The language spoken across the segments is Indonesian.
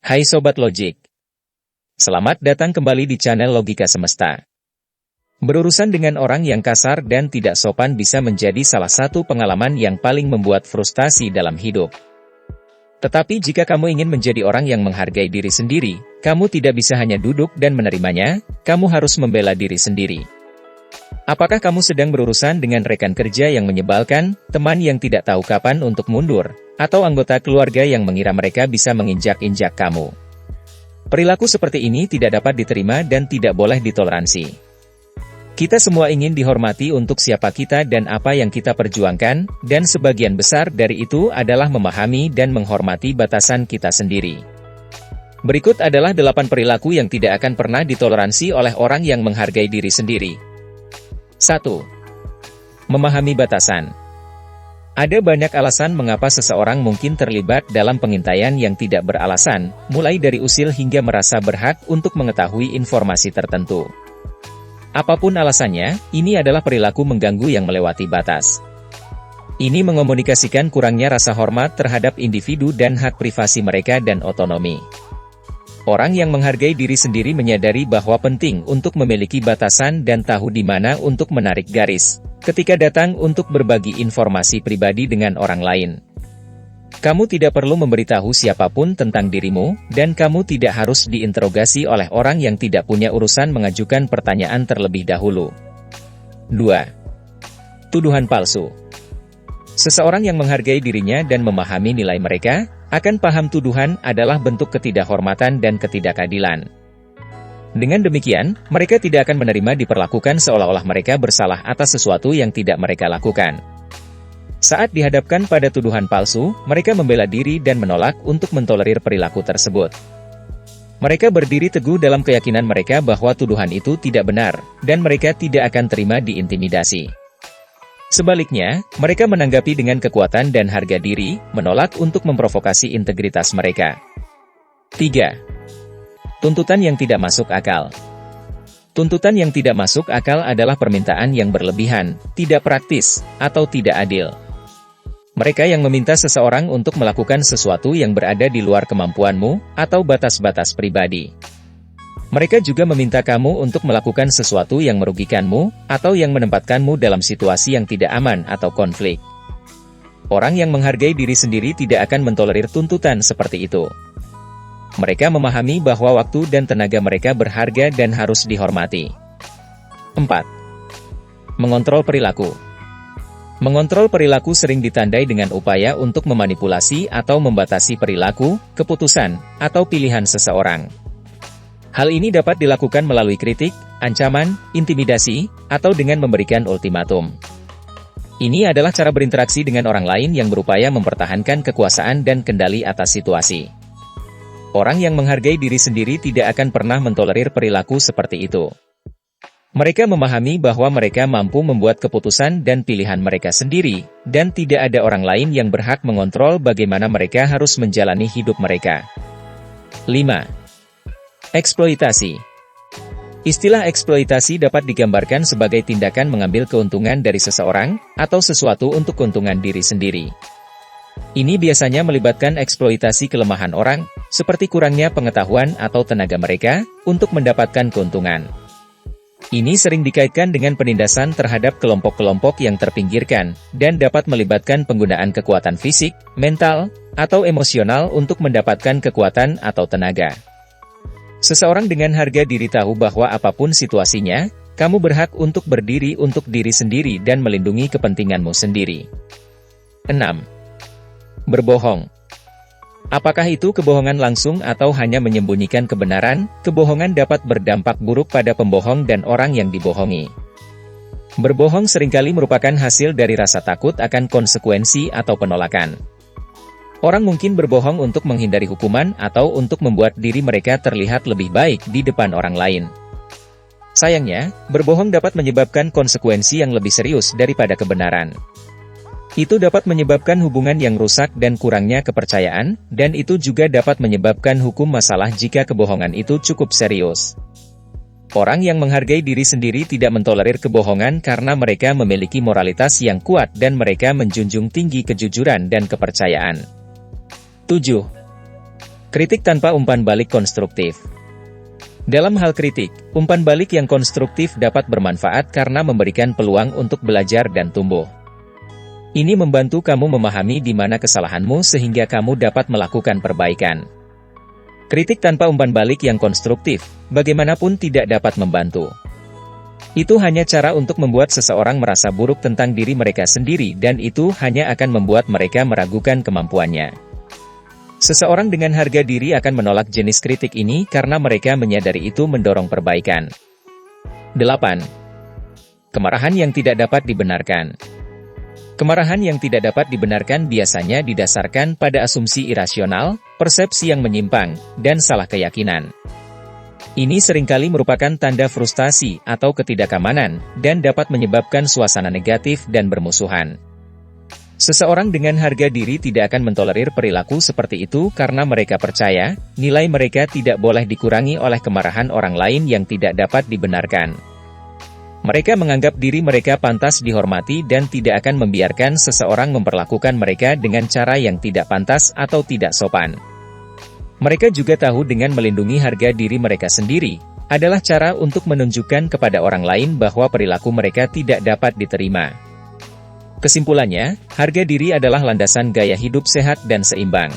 Hai Sobat Logik. Selamat datang kembali di channel Logika Semesta. Berurusan dengan orang yang kasar dan tidak sopan bisa menjadi salah satu pengalaman yang paling membuat frustasi dalam hidup. Tetapi jika kamu ingin menjadi orang yang menghargai diri sendiri, kamu tidak bisa hanya duduk dan menerimanya, kamu harus membela diri sendiri. Apakah kamu sedang berurusan dengan rekan kerja yang menyebalkan, teman yang tidak tahu kapan untuk mundur, atau anggota keluarga yang mengira mereka bisa menginjak-injak kamu? Perilaku seperti ini tidak dapat diterima dan tidak boleh ditoleransi. Kita semua ingin dihormati untuk siapa kita dan apa yang kita perjuangkan, dan sebagian besar dari itu adalah memahami dan menghormati batasan kita sendiri. Berikut adalah 8 perilaku yang tidak akan pernah ditoleransi oleh orang yang menghargai diri sendiri. 1. Memahami batasan. Ada banyak alasan mengapa seseorang mungkin terlibat dalam pengintaian yang tidak beralasan, mulai dari usil hingga merasa berhak untuk mengetahui informasi tertentu. Apapun alasannya, ini adalah perilaku mengganggu yang melewati batas. Ini mengomunikasikan kurangnya rasa hormat terhadap individu dan hak privasi mereka dan otonomi. Orang yang menghargai diri sendiri menyadari bahwa penting untuk memiliki batasan dan tahu di mana untuk menarik garis, ketika datang untuk berbagi informasi pribadi dengan orang lain. Kamu tidak perlu memberitahu siapapun tentang dirimu, dan kamu tidak harus diinterogasi oleh orang yang tidak punya urusan mengajukan pertanyaan terlebih dahulu. 2. Tuduhan palsu. Seseorang yang menghargai dirinya dan memahami nilai mereka, akan paham tuduhan adalah bentuk ketidakhormatan dan ketidakadilan. Dengan demikian, mereka tidak akan menerima diperlakukan seolah-olah mereka bersalah atas sesuatu yang tidak mereka lakukan. Saat dihadapkan pada tuduhan palsu, mereka membela diri dan menolak untuk mentolerir perilaku tersebut. Mereka berdiri teguh dalam keyakinan mereka bahwa tuduhan itu tidak benar, dan mereka tidak akan terima diintimidasi. Sebaliknya, mereka menanggapi dengan kekuatan dan harga diri, menolak untuk memprovokasi integritas mereka. 3. Tuntutan yang tidak masuk akal. Tuntutan yang tidak masuk akal adalah permintaan yang berlebihan, tidak praktis, atau tidak adil. Mereka yang meminta seseorang untuk melakukan sesuatu yang berada di luar kemampuanmu, atau batas-batas pribadi. Mereka juga meminta kamu untuk melakukan sesuatu yang merugikanmu, atau yang menempatkanmu dalam situasi yang tidak aman atau konflik. Orang yang menghargai diri sendiri tidak akan mentolerir tuntutan seperti itu. Mereka memahami bahwa waktu dan tenaga mereka berharga dan harus dihormati. 4. Mengontrol perilaku. Mengontrol perilaku sering ditandai dengan upaya untuk memanipulasi atau membatasi perilaku, keputusan, atau pilihan seseorang. Hal ini dapat dilakukan melalui kritik, ancaman, intimidasi, atau dengan memberikan ultimatum. Ini adalah cara berinteraksi dengan orang lain yang berupaya mempertahankan kekuasaan dan kendali atas situasi. Orang yang menghargai diri sendiri tidak akan pernah mentolerir perilaku seperti itu. Mereka memahami bahwa mereka mampu membuat keputusan dan pilihan mereka sendiri, dan tidak ada orang lain yang berhak mengontrol bagaimana mereka harus menjalani hidup mereka. 5. Eksploitasi. Istilah eksploitasi dapat digambarkan sebagai tindakan mengambil keuntungan dari seseorang, atau sesuatu untuk keuntungan diri sendiri. Ini biasanya melibatkan eksploitasi kelemahan orang, seperti kurangnya pengetahuan atau tenaga mereka, untuk mendapatkan keuntungan. Ini sering dikaitkan dengan penindasan terhadap kelompok-kelompok yang terpinggirkan, dan dapat melibatkan penggunaan kekuatan fisik, mental, atau emosional untuk mendapatkan kekuatan atau tenaga. Seseorang dengan harga diri tahu bahwa apapun situasinya, kamu berhak untuk berdiri untuk diri sendiri dan melindungi kepentinganmu sendiri. 6. Berbohong. Apakah itu kebohongan langsung atau hanya menyembunyikan kebenaran? Kebohongan dapat berdampak buruk pada pembohong dan orang yang dibohongi. Berbohong seringkali merupakan hasil dari rasa takut akan konsekuensi atau penolakan. Orang mungkin berbohong untuk menghindari hukuman atau untuk membuat diri mereka terlihat lebih baik di depan orang lain. Sayangnya, berbohong dapat menyebabkan konsekuensi yang lebih serius daripada kebenaran. Itu dapat menyebabkan hubungan yang rusak dan kurangnya kepercayaan, dan itu juga dapat menyebabkan hukum masalah jika kebohongan itu cukup serius. Orang yang menghargai diri sendiri tidak mentolerir kebohongan karena mereka memiliki moralitas yang kuat dan mereka menjunjung tinggi kejujuran dan kepercayaan. 7. Kritik tanpa umpan balik konstruktif. Dalam hal kritik, umpan balik yang konstruktif dapat bermanfaat karena memberikan peluang untuk belajar dan tumbuh. Ini membantu kamu memahami di mana kesalahanmu sehingga kamu dapat melakukan perbaikan. Kritik tanpa umpan balik yang konstruktif, bagaimanapun tidak dapat membantu. Itu hanya cara untuk membuat seseorang merasa buruk tentang diri mereka sendiri dan itu hanya akan membuat mereka meragukan kemampuannya. Seseorang dengan harga diri akan menolak jenis kritik ini karena mereka menyadari itu mendorong perbaikan. 8. Kemarahan yang tidak dapat dibenarkan. Kemarahan yang tidak dapat dibenarkan biasanya didasarkan pada asumsi irasional, persepsi yang menyimpang, dan salah keyakinan. Ini seringkali merupakan tanda frustasi atau ketidakamanan, dan dapat menyebabkan suasana negatif dan bermusuhan. Seseorang dengan harga diri tidak akan mentolerir perilaku seperti itu karena mereka percaya, nilai mereka tidak boleh dikurangi oleh kemarahan orang lain yang tidak dapat dibenarkan. Mereka menganggap diri mereka pantas dihormati dan tidak akan membiarkan seseorang memperlakukan mereka dengan cara yang tidak pantas atau tidak sopan. Mereka juga tahu dengan melindungi harga diri mereka sendiri, adalah cara untuk menunjukkan kepada orang lain bahwa perilaku mereka tidak dapat diterima. Kesimpulannya, harga diri adalah landasan gaya hidup sehat dan seimbang.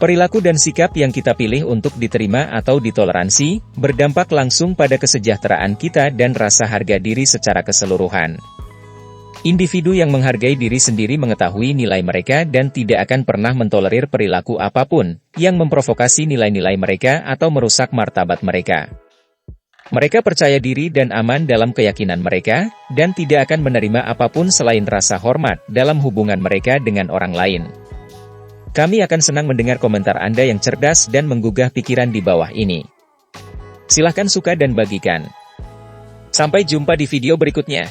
Perilaku dan sikap yang kita pilih untuk diterima atau ditoleransi, berdampak langsung pada kesejahteraan kita dan rasa harga diri secara keseluruhan. Individu yang menghargai diri sendiri mengetahui nilai mereka dan tidak akan pernah mentolerir perilaku apapun, yang memprovokasi nilai-nilai mereka atau merusak martabat mereka. Mereka percaya diri dan aman dalam keyakinan mereka, dan tidak akan menerima apapun selain rasa hormat dalam hubungan mereka dengan orang lain. Kami akan senang mendengar komentar Anda yang cerdas dan menggugah pikiran di bawah ini. Silahkan suka dan bagikan. Sampai jumpa di video berikutnya.